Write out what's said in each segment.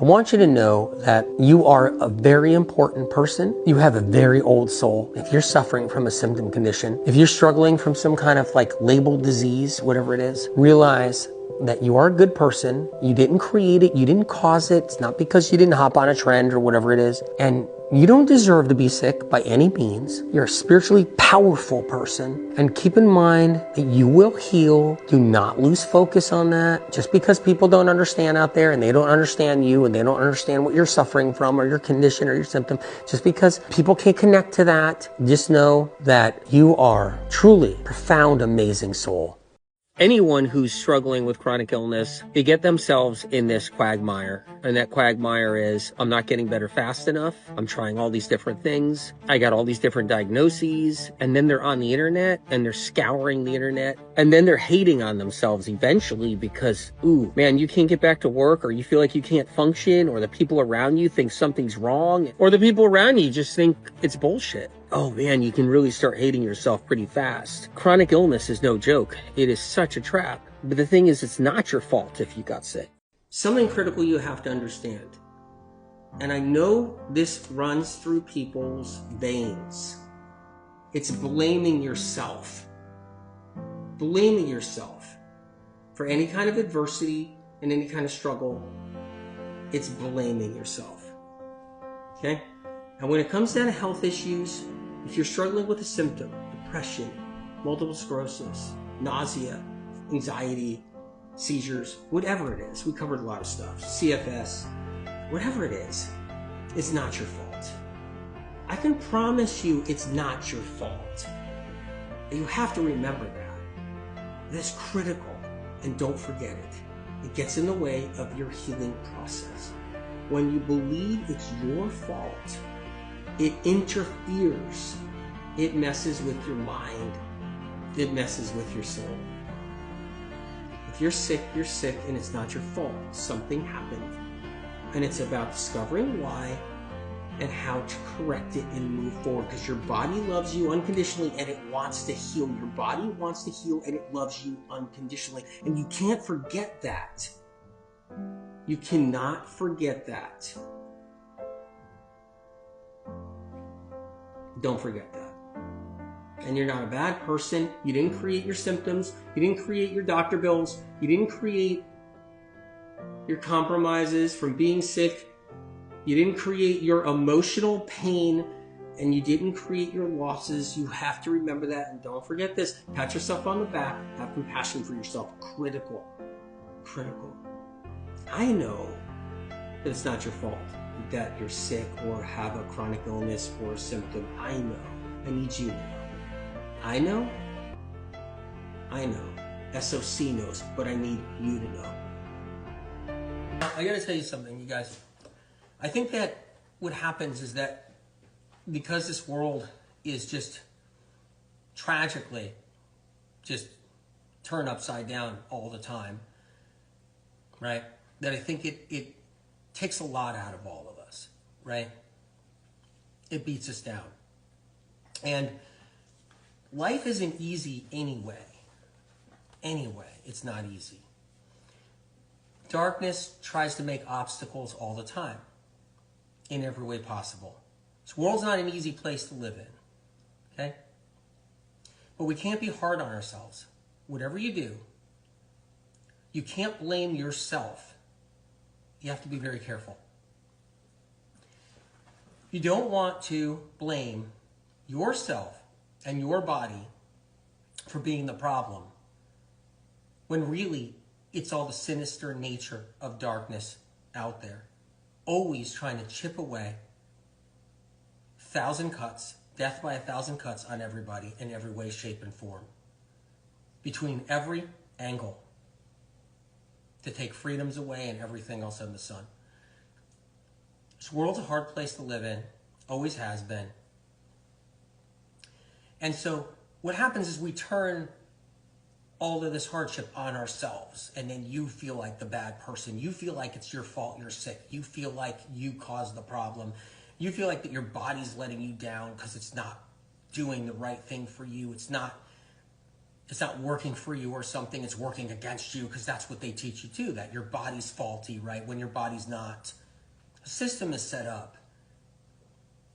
I want you to know that you are a very important person. You have a very old soul. If you're suffering from a symptom condition, if you're struggling from some kind of like labeled disease, whatever it is, realize that you are a good person. You didn't create it. You didn't cause it. It's not because you didn't hop on a trend or whatever it is. And you don't deserve to be sick by any means. You're a spiritually powerful person. And keep in mind that you will heal. Do not lose focus on that. Just because people don't understand out there and they don't understand you and they don't understand what you're suffering from or your condition or your symptom, just because people can't connect to that, just know that you are truly a profound, amazing soul. Anyone who's struggling with chronic illness, they get themselves in this quagmire. And that quagmire is, I'm not getting better fast enough. I'm trying all these different things. I got all these different diagnoses. And then they're on the internet and they're scouring the internet. And then they're hating on themselves eventually because, ooh, man, you can't get back to work, or you feel like you can't function, or the people around you think something's wrong, or the people around you just think it's bullshit. Oh man, you can really start hating yourself pretty fast. Chronic illness is no joke. It is such a trap. But the thing is, it's not your fault if you got sick. Something critical you have to understand. And I know this runs through people's veins. It's blaming yourself. Blaming yourself for any kind of adversity and any kind of struggle. It's blaming yourself. Okay? And when it comes down to health issues, if you're struggling with a symptom, depression, multiple sclerosis, nausea, anxiety, seizures, whatever it is, we covered a lot of stuff, CFS, whatever it is, it's not your fault. I can promise you it's not your fault. You have to remember that. That's critical, and don't forget it. It gets in the way of your healing process. When you believe it's your fault, it interferes. It messes with your mind. It messes with your soul. If you're sick, and it's not your fault. Something happened. And it's about discovering why and how to correct it and move forward, because your body loves you unconditionally and it wants to heal. Your body wants to heal and it loves you unconditionally. And you can't forget that. You cannot forget that. Don't forget that. And you're not a bad person. You didn't create your symptoms. You didn't create your doctor bills. You didn't create your compromises from being sick. You didn't create your emotional pain, and you didn't create your losses. You have to remember that, and don't forget this. Pat yourself on the back. Have compassion for yourself. Critical. Critical. I know that it's not your fault that you're sick or have a chronic illness or a symptom. I know. I need you to know. I know. I know. SOC knows, but I need you to know. I gotta tell you something, you guys. I think that what happens is that because this world is just tragically just turned upside down all the time, right? That I think it takes a lot out of all of us, right? It beats us down. And life isn't easy anyway. Anyway, it's not easy. Darkness tries to make obstacles all the time, in every way possible. This world's not an easy place to live in, okay? But we can't be hard on ourselves. Whatever you do, you can't blame yourself. You have to be very careful. You don't want to blame yourself and your body for being the problem, when really it's all the sinister nature of darkness out there, always trying to chip away 1,000 cuts, death by 1,000 cuts on everybody in every way, shape, and form, between every angle, to take freedoms away and everything else under the sun. This world's a hard place to live in, always has been. And so what happens is we turn all of this hardship on ourselves, and then you feel like the bad person. You feel like it's your fault you're sick. You feel like you caused the problem. You feel like that your body's letting you down because it's not doing the right thing for you. It's not working for you or something. It's working against you, because that's what they teach you too, that your body's faulty, right? When your body's not. The system is set up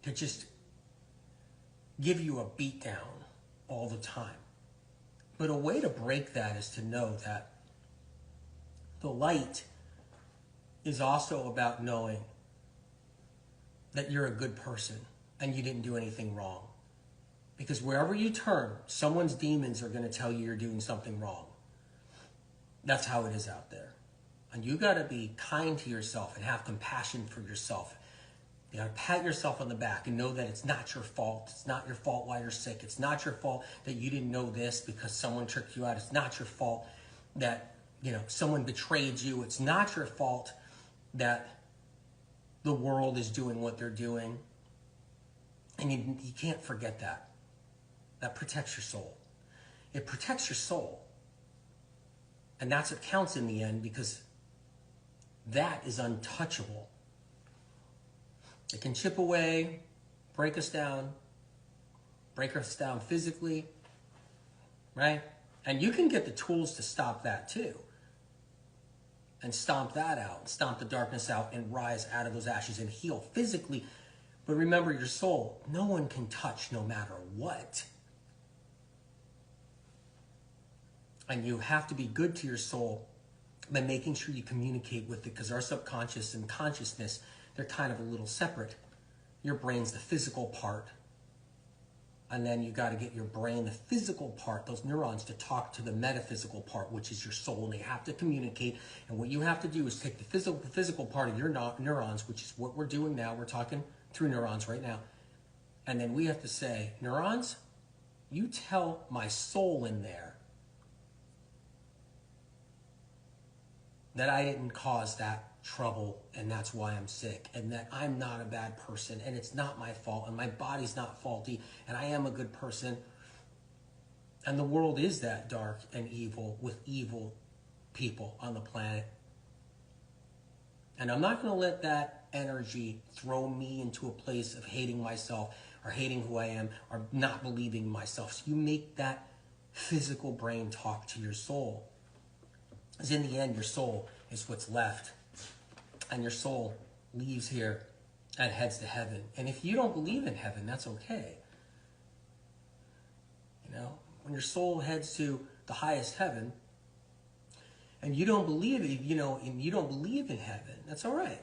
to just give you a beat down all the time. But a way to break that is to know that the light is also about knowing that you're a good person and you didn't do anything wrong. Because wherever you turn, someone's demons are going to tell you you're doing something wrong. That's how it is out there. And you got to be kind to yourself and have compassion for yourself. You got to pat yourself on the back and know that it's not your fault. It's not your fault why you're sick. It's not your fault that you didn't know this because someone tricked you out. It's not your fault that, someone betrayed you. It's not your fault that the world is doing what they're doing. And you can't forget that. That protects your soul. It protects your soul. And that's what counts in the end, because that is untouchable. It can chip away, break us down physically, right? And you can get the tools to stop that too. And stomp that out, stomp the darkness out, and rise out of those ashes and heal physically. But remember, your soul, no one can touch no matter what. And you have to be good to your soul by making sure you communicate with it, because our subconscious and consciousness, they're kind of a little separate. Your brain's the physical part. And then you got to get your brain, the physical part, those neurons, to talk to the metaphysical part, which is your soul. And they have to communicate. And what you have to do is take the physical part of your neurons, which is what we're doing now. We're talking through neurons right now. And then we have to say, neurons, you tell my soul in there that I didn't cause that trouble, and that's why I'm sick, and that I'm not a bad person, and it's not my fault, and my body's not faulty, and I am a good person. And the world is that dark and evil with evil people on the planet. And I'm not going to let that energy throw me into a place of hating myself or hating who I am or not believing myself. So you make that physical brain talk to your soul. Because in the end, your soul is what's left. And your soul leaves here and heads to heaven. And if you don't believe in heaven, that's okay. When your soul heads to the highest heaven, and you don't believe it, and you don't believe in heaven, that's all right.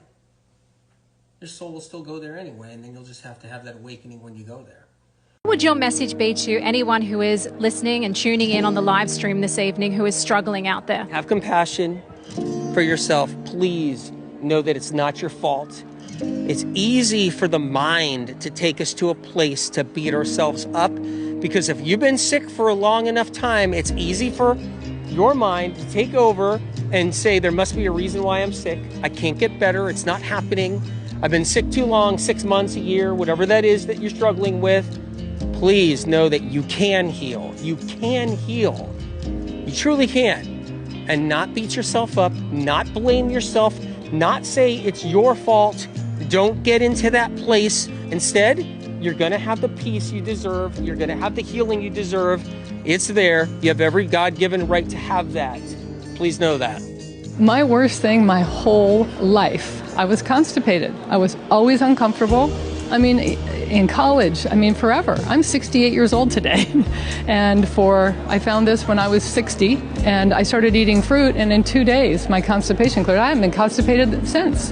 Your soul will still go there anyway, and then you'll just have to have that awakening when you go there. What would your message be to anyone who is listening and tuning in on the live stream this evening who is struggling out there? Have compassion for yourself. Please know that it's not your fault. It's easy for the mind to take us to a place to beat ourselves up, because if you've been sick for a long enough time, it's easy for your mind to take over and say, there must be a reason why I'm sick. I can't get better. It's not happening. I've been sick too long, 6 months, a year, whatever that is that you're struggling with. Please know that you can heal. You can heal. You truly can. And not beat yourself up, not blame yourself, not say it's your fault. Don't get into that place. Instead, you're going to have the peace you deserve. You're going to have the healing you deserve. It's there. You have every God-given right to have that. Please know that. My worst thing my whole life, I was constipated. I was always uncomfortable. In college, forever. I'm 68 years old today. And I found this when I was 60, and I started eating fruit, and in 2 days, my constipation cleared. I haven't been constipated since.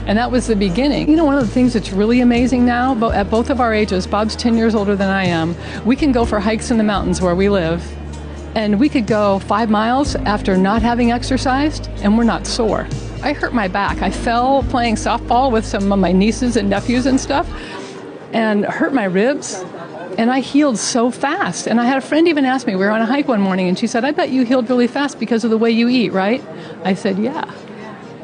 And that was the beginning. One of the things that's really amazing now, at both of our ages, Bob's 10 years older than I am, we can go for hikes in the mountains where we live, and we could go 5 miles after not having exercised, and we're not sore. I hurt my back. I fell playing softball with some of my nieces and nephews and stuff, and hurt my ribs, and I healed so fast. And I had a friend even ask me, we were on a hike one morning, and she said, I bet you healed really fast because of the way you eat, right? I said, yeah,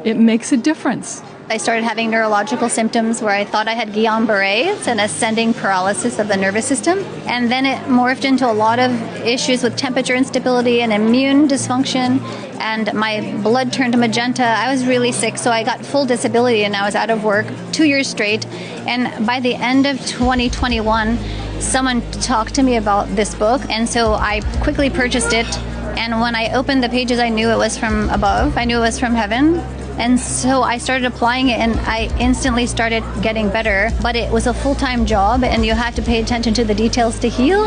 it makes a difference. I started having neurological symptoms where I thought I had Guillain-Barré's and ascending paralysis of the nervous system. And then it morphed into a lot of issues with temperature instability and immune dysfunction. And my blood turned magenta. I was really sick, so I got full disability and I was out of work 2 years straight. And by the end of 2021, someone talked to me about this book. And so I quickly purchased it. And when I opened the pages, I knew it was from above. I knew it was from heaven. And so I started applying it and I instantly started getting better. But it was a full-time job and you had to pay attention to the details to heal.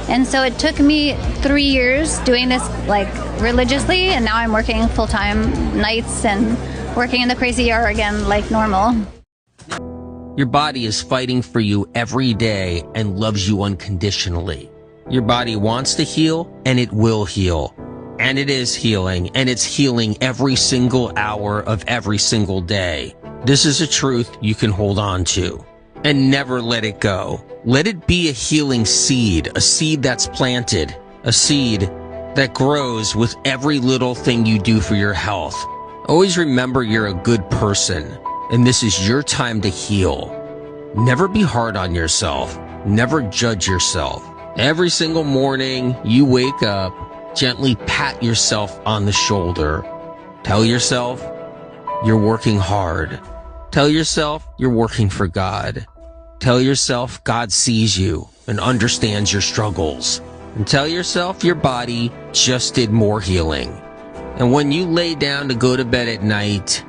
And so it took me 3 years doing this like religiously, and now I'm working full-time nights and working in the crazy ER again like normal. Your body is fighting for you every day and loves you unconditionally. Your body wants to heal, and it will heal. And it is healing, and it's healing every single hour of every single day. This is a truth you can hold on to and never let it go. Let it be a healing seed, a seed that's planted, a seed that grows with every little thing you do for your health. Always remember you're a good person, and this is your time to heal. Never be hard on yourself. Never judge yourself. Every single morning you wake up, gently pat yourself on the shoulder. Tell yourself you're working hard. Tell yourself you're working for God. Tell yourself God sees you and understands your struggles. And tell yourself your body just did more healing. And when you lay down to go to bed at night,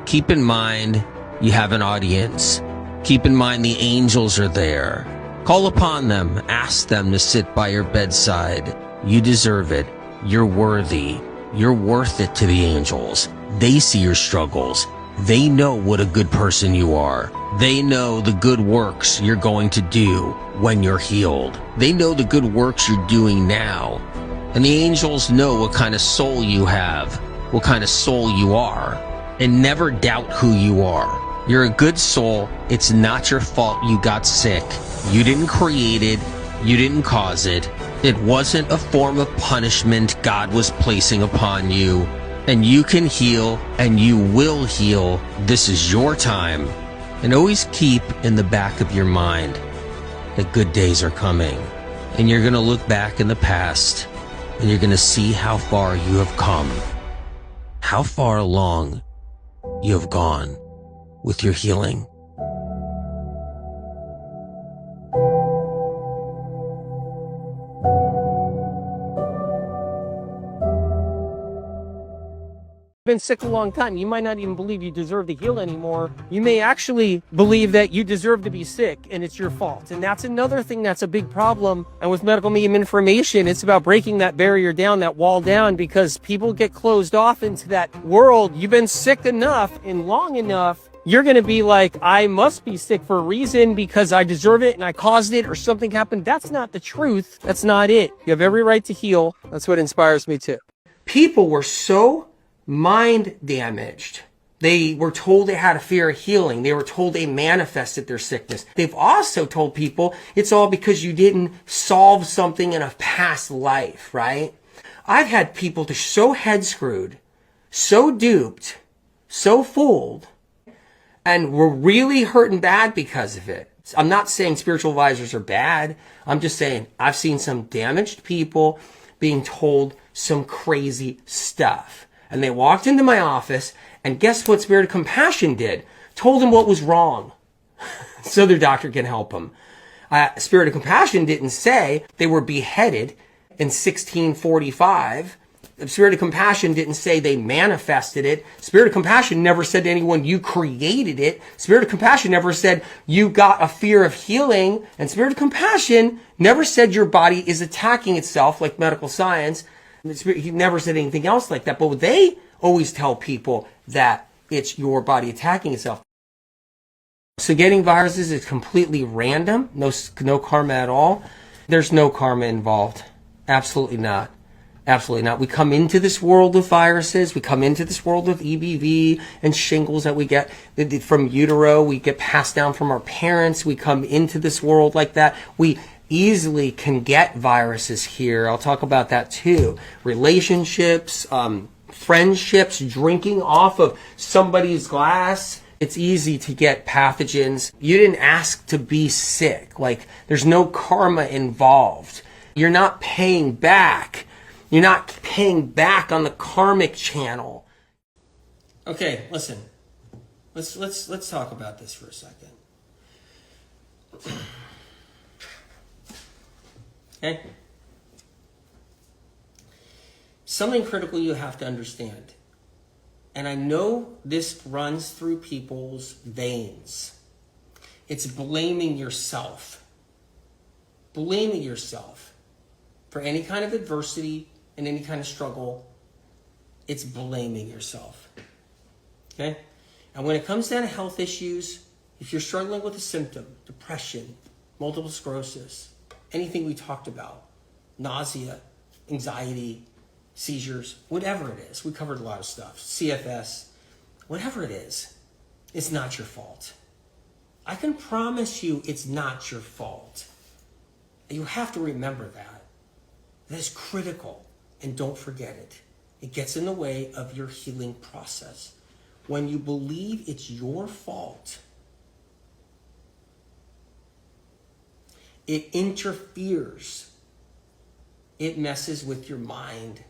keep in mind you have an audience. Keep in mind the angels are there. Call upon them. Ask them to sit by your bedside. You deserve it. You're worthy. You're worth it to the angels. They see your struggles. They know what a good person you are. They know the good works you're going to do when you're healed. They know the good works you're doing now. And the angels know what kind of soul you have, what kind of soul you are. And never doubt who you are. You're a good soul. It's not your fault you got sick. You didn't create it. You didn't cause it. It wasn't a form of punishment God was placing upon you. And you can heal, and you will heal. This is your time. And always keep in the back of your mind that good days are coming. And you're going to look back in the past, and you're going to see how far you have come. How far along you have gone with your healing. Been sick a long time. You might not even believe you deserve to heal anymore. You may actually believe that you deserve to be sick and it's your fault. And that's another thing that's a big problem. And with medical medium information, it's about breaking that barrier down, that wall down, because people get closed off into that world. You've been sick enough and long enough, you're going to be like, I must be sick for a reason because I deserve it and I caused it or something happened. That's not the truth. That's not it. You have every right to heal. That's what inspires me too. People were so mind damaged. They were told they had a fear of healing. They were told they manifested their sickness. They've also told people it's all because you didn't solve something in a past life, right? I've had people so head screwed, so duped, so fooled, and were really hurting bad because of it. I'm not saying spiritual advisors are bad. I'm just saying I've seen some damaged people being told some crazy stuff. And they walked into my office, and guess what Spirit of Compassion did? Told them what was wrong so their doctor can help them. Spirit of Compassion didn't say they were beheaded in 1645. Spirit of Compassion didn't say they manifested it. Spirit of Compassion never said to anyone, you created it. Spirit of Compassion never said you got a fear of healing. And Spirit of Compassion never said your body is attacking itself like medical science. He never said anything else like that, but they always tell people that it's your body attacking itself. So getting viruses is completely random, no karma at all. There's no karma involved. Absolutely not. Absolutely not. We come into this world with viruses. We come into this world with EBV and shingles that we get from utero. We get passed down from our parents. We come into this world like that. We easily can get viruses here. I'll talk about that too. Relationships, friendships, drinking off of somebody's glass. It's easy to get pathogens. You didn't ask to be sick. Like, there's no karma involved. You're not paying back. You're not paying back on the karmic channel. Okay, listen. Let's talk about this for a second. Okay? Something critical you have to understand and I know this runs through people's veins. It's blaming yourself. Blaming yourself for any kind of adversity and any kind of struggle. It's blaming yourself. Okay? And when it comes down to health issues, if you're struggling with a symptom, depression, multiple sclerosis, anything we talked about, nausea, anxiety, seizures, whatever it is, we covered a lot of stuff, CFS, whatever it is, it's not your fault. I can promise you it's not your fault. You have to remember that. That is critical, and don't forget it. It gets in the way of your healing process. When you believe it's your fault, it interferes. It messes with your mind.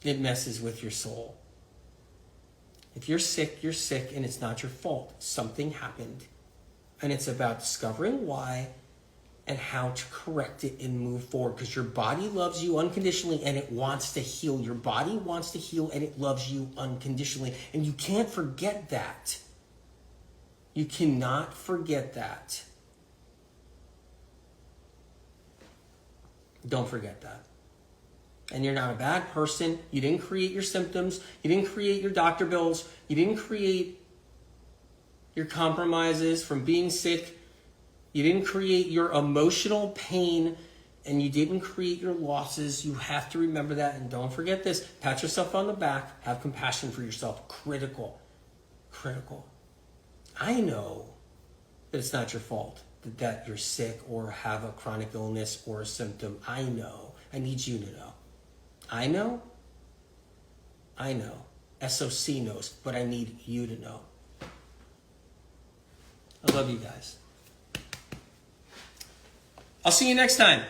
It messes with your soul. If you're sick, and it's not your fault. Something happened. And it's about discovering why and how to correct it and move forward, because your body loves you unconditionally and it wants to heal. Your body wants to heal and it loves you unconditionally. And you can't forget that. You cannot forget that. Don't forget that. And you're not a bad person. You didn't create your symptoms. You didn't create your doctor bills. You didn't create your compromises from being sick. You didn't create your emotional pain, and you didn't create your losses. You have to remember that, and don't forget this. Pat yourself on the back. Have compassion for yourself. Critical. Critical. I know that it's not your fault that you're sick or have a chronic illness or a symptom. I know. I need you to know. I know. I know. SOC knows, but I need you to know. I love you guys. I'll see you next time.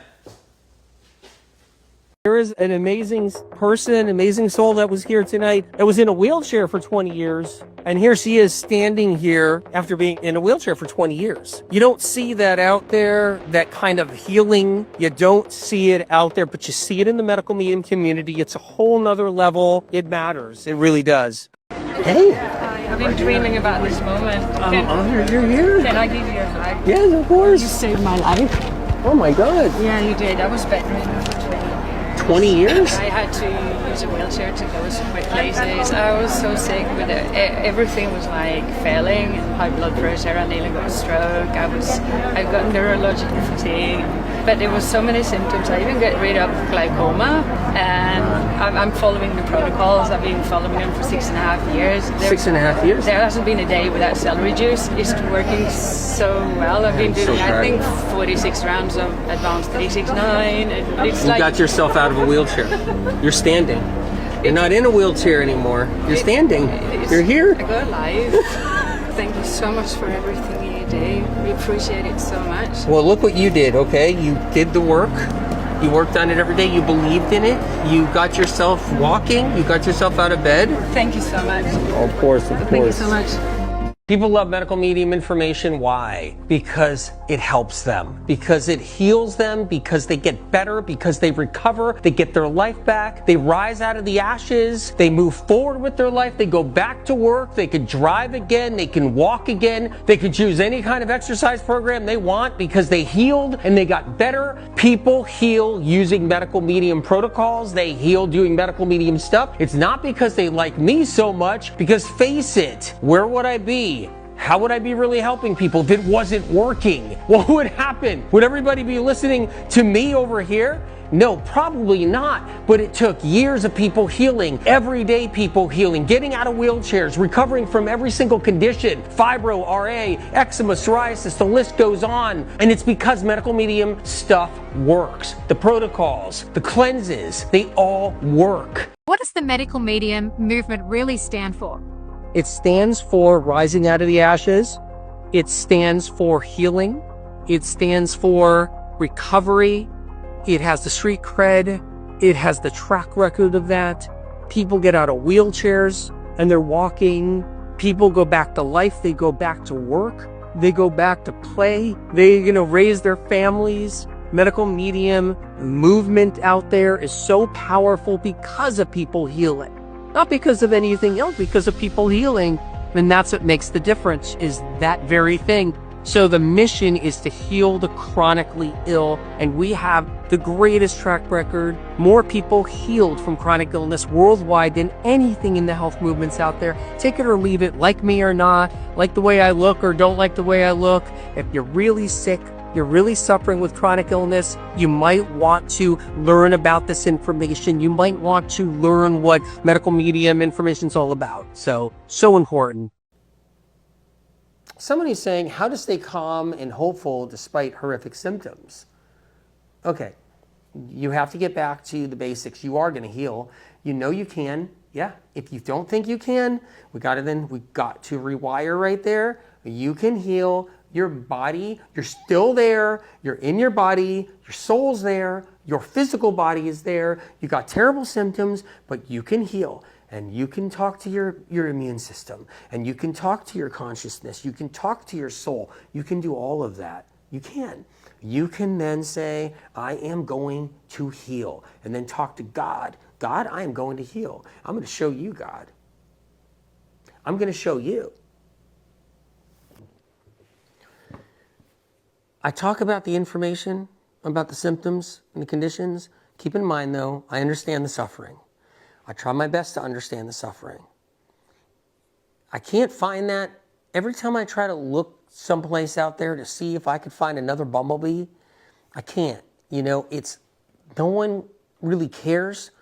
There is an amazing person, amazing soul that was here tonight, that was in a wheelchair for 20 years. And here she is standing here after being in a wheelchair for 20 years. You don't see that out there, that kind of healing. You don't see it out there, but you see it in the medical medium community. It's a whole nother level. It matters. It really does. Hey. I've been dreaming about this moment. You're here? Can I give you a hug? Yes, of course. You saved my life. Oh my God. Yeah, you did. I was bedridden for 20 years. 20 years? I had to use a wheelchair to go some places. I was so sick with it. Everything was like failing. High blood pressure. I nearly got a stroke. I got neurological fatigue. But there was so many symptoms. I even got rid of glaucoma, and I'm following the protocols. I've been following them for 6.5 years. 6.5 years? There hasn't been a day without celery juice. It's working so well. I've been doing, I think, 46 rounds of advanced 369. It's You got yourself out of a wheelchair. You're standing. You're not in a wheelchair anymore. You're standing. You're here. I got live. Thank you so much for everything you do. We appreciate it so much. Well, look what you did, okay? You did the work. You worked on it every day. You believed in it. You got yourself walking. You got yourself out of bed. Thank you so much. Of course, of course. Thank you so much. People love medical medium information. Why? Because it helps them, because it heals them, because they get better, because they recover, they get their life back, they rise out of the ashes, they move forward with their life, they go back to work, they can drive again, they can walk again, they can choose any kind of exercise program they want because they healed and they got better. People heal using medical medium protocols. They heal doing medical medium stuff. It's not because they like me so much, because face it, where would I be? How would I be really helping people if it wasn't working? What would happen? Would everybody be listening to me over here? No, probably not. But it took years of people healing, everyday people healing, getting out of wheelchairs, recovering from every single condition, fibro, RA, eczema, psoriasis, the list goes on. And it's because medical medium stuff works. The protocols, the cleanses, they all work. What does the medical medium movement really stand for? It stands for rising out of the ashes. It stands for healing. It stands for recovery. It has the street cred. It has the track record of that. People get out of wheelchairs and they're walking. People go back to life. They go back to work. They go back to play. They, raise their families. Medical medium movement out there is so powerful because of people healing. Not because of anything else, because of people healing. And that's what makes the difference, is that very thing. So the mission is to heal the chronically ill, and we have the greatest track record, more people healed from chronic illness worldwide than anything in the health movements out there. Take it or leave it, like me or not, like the way I look or don't like the way I look. If you're really sick, you're really suffering with chronic illness, you might want to learn about this information. You might want to learn what medical medium information is all about. So important. Somebody's saying how to stay calm and hopeful despite horrific symptoms. Okay, you have to get back to the basics. You are going to heal. You know you can. Yeah, if you don't think you can, we got to rewire right there. You can heal. Your body, you're still there, you're in your body, your soul's there, your physical body is there, you got terrible symptoms, but you can heal. And you can talk to your immune system, and you can talk to your consciousness, you can talk to your soul, you can do all of that. You can. You can then say, I am going to heal, and then talk to God. God, I am going to heal. I'm going to show you, God. I'm going to show you. I talk about the information, about the symptoms and the conditions. Keep in mind, though, I understand the suffering. I try my best to understand the suffering. I can't find that. Every time I try to look someplace out there to see if I could find another bumblebee, I can't. No one really cares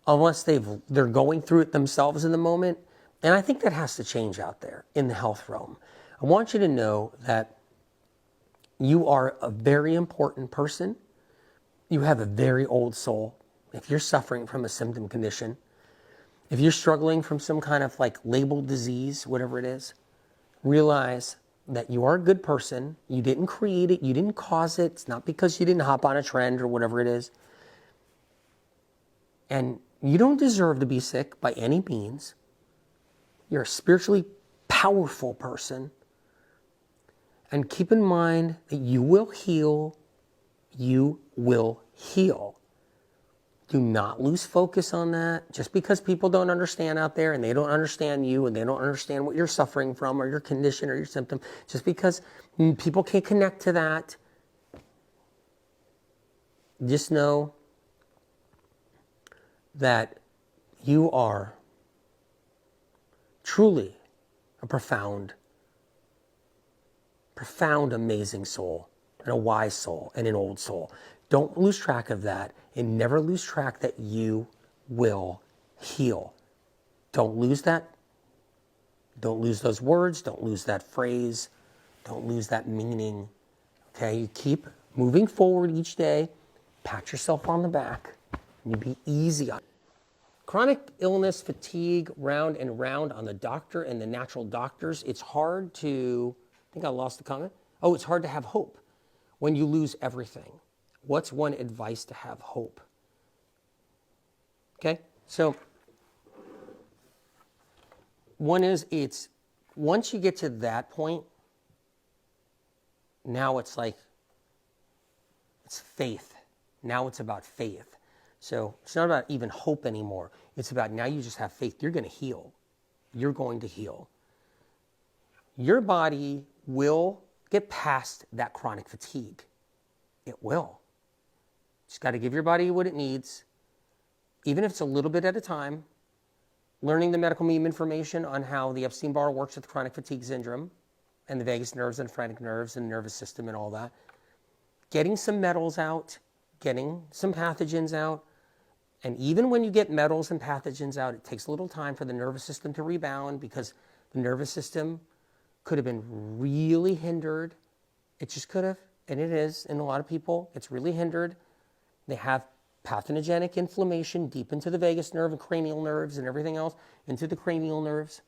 unless they're going through it themselves in the moment. And I think that has to change out there in the health realm. I want you to know that you are a very important person. You have a very old soul. If you're suffering from a symptom condition, if you're struggling from some kind of labeled disease, whatever it is, realize that you are a good person. You didn't create it. You didn't cause it. It's not because you didn't hop on a trend or whatever it is. And you don't deserve to be sick by any means. You're a spiritually powerful person. And keep in mind that you will heal. You will heal. Do not lose focus on that. Just because people don't understand out there and they don't understand you and they don't understand what you're suffering from or your condition or your symptom, just because people can't connect to that, just know that you are truly a profound, amazing soul, and a wise soul, and an old soul. Don't lose track of that, and never lose track that you will heal. Don't lose that. Don't lose those words. Don't lose that phrase. Don't lose that meaning. Okay, you keep moving forward each day. Pat yourself on the back, and you be easy on it. Chronic illness, fatigue, round and round on the doctor and the natural doctors. It's hard to... I think I lost the comment. Oh, it's hard to have hope when you lose everything. What's one advice to have hope? Okay, so one is, it's once you get to that point, now it's faith. Now it's about faith. So it's not about even hope anymore. It's about now you just have faith. You're going to heal. You're going to heal. Your body will get past that chronic fatigue. It will. Just got to give your body what it needs, even if it's a little bit at a time. Learning the medical meme information on how the Epstein-Barr works with chronic fatigue syndrome and the vagus nerves and phrenic nerves and nervous system and all that. Getting some metals out, getting some pathogens out. And even when you get metals and pathogens out, it takes a little time for the nervous system to rebound, because the nervous system could have been really hindered. It just could have, and it is in a lot of people. It's really hindered. They have pathogenic inflammation deep into the vagus nerve and cranial nerves and everything else, into the cranial nerves.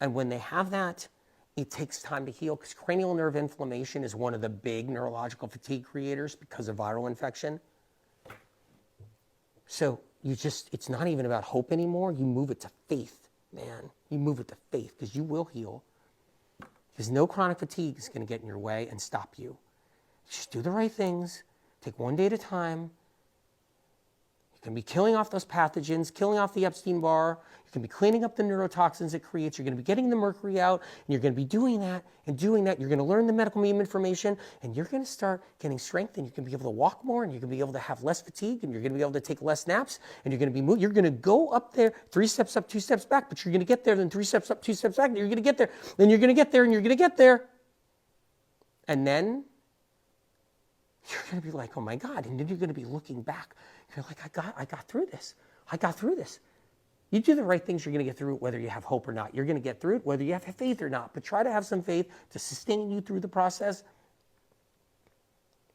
And when they have that, it takes time to heal, because cranial nerve inflammation is one of the big neurological fatigue creators because of viral infection. So it's not even about hope anymore. You move it to faith, man. You move it to faith, because you will heal. Because no chronic fatigue is going to get in your way and stop you. Just do the right things. Take one day at a time. You're going to be killing off those pathogens, killing off the Epstein-Barr. You're going to be cleaning up the neurotoxins it creates. You're going to be getting the mercury out, and you're going to be doing that and doing that. You're going to learn the medical meme information, and you're going to start getting strength, and you're going to be able to walk more, and you're going to be able to have less fatigue, and you're going to be able to take less naps, and you're going to be you're going to go up there 3 steps up, 2 steps back, but you're going to get there, then 3 steps up, 2 steps back, and you're going to get there, then you're going to get there, and you're going to get there. And then you're going to be like, oh my God. And then you're going to be looking back. You're like, I got through this. I got through this. You do the right things, you're going to get through it whether you have hope or not. You're going to get through it whether you have faith or not. But try to have some faith to sustain you through the process.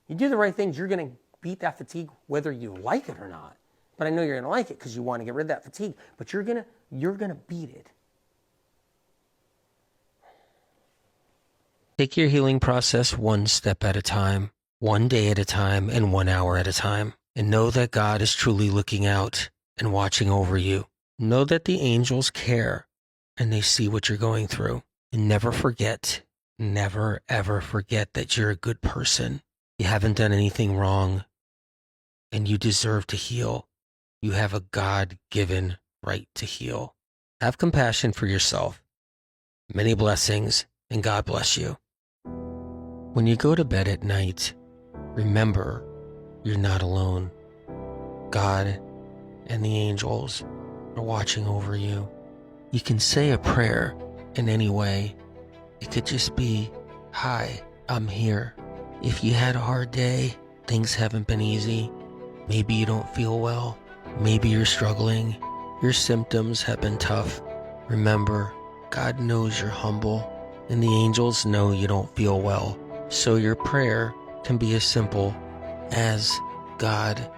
You do the right things, you're going to beat that fatigue whether you like it or not. But I know you're going to like it because you want to get rid of that fatigue. But you're going to beat it. Take your healing process one step at a time, one day at a time, and 1 hour at a time. And know that God is truly looking out and watching over you. Know that the angels care and they see what you're going through. And never forget, never ever forget that you're a good person. You haven't done anything wrong and you deserve to heal. You have a God-given right to heal. Have compassion for yourself. Many blessings, and God bless you. When you go to bed at night, remember you're not alone. God and the angels are watching over you. You can say a prayer in any way. It could just be, hi, I'm here. If you had a hard day, things haven't been easy, maybe you don't feel well, maybe you're struggling, your symptoms have been tough, remember, God knows you're humble, and the angels know you don't feel well. So your prayer can be as simple as, God,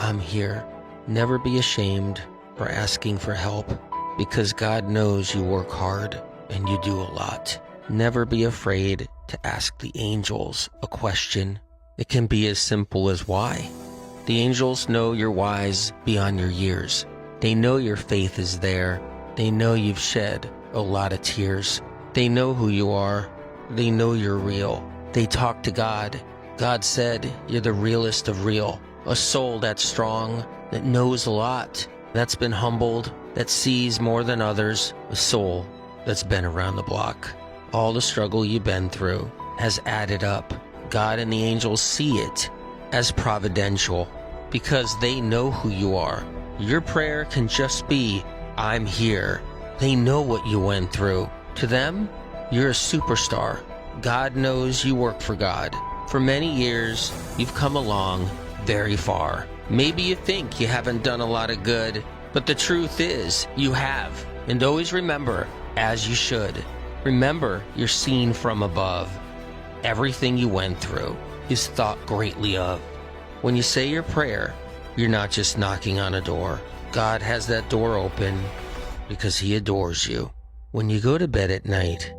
I'm here. Never be ashamed for asking for help, because God knows you work hard and you do a lot. Never be afraid to ask the angels a question. It can be as simple as why. The angels know you're wise beyond your years. They know your faith is there. They know you've shed a lot of tears. They know who you are. They know you're real. They talk to God. God said you're the realest of real. A soul that's strong, that knows a lot, that's been humbled, that sees more than others. A soul that's been around the block. All the struggle you've been through has added up. God and the angels see it as providential because they know who you are. Your prayer can just be, I'm here. They know what you went through. To them, you're a superstar. God knows you work for God. For many years, you've come along very far. Maybe you think you haven't done a lot of good, but the truth is you have. And always remember, as you should, remember you're seen from above. Everything you went through is thought greatly of. When you say your prayer, you're not just knocking on a door. God has that door open because He adores you. When you go to bed at night,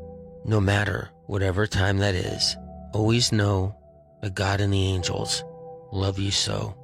no matter whatever time that is, always know that God and the angels love you so.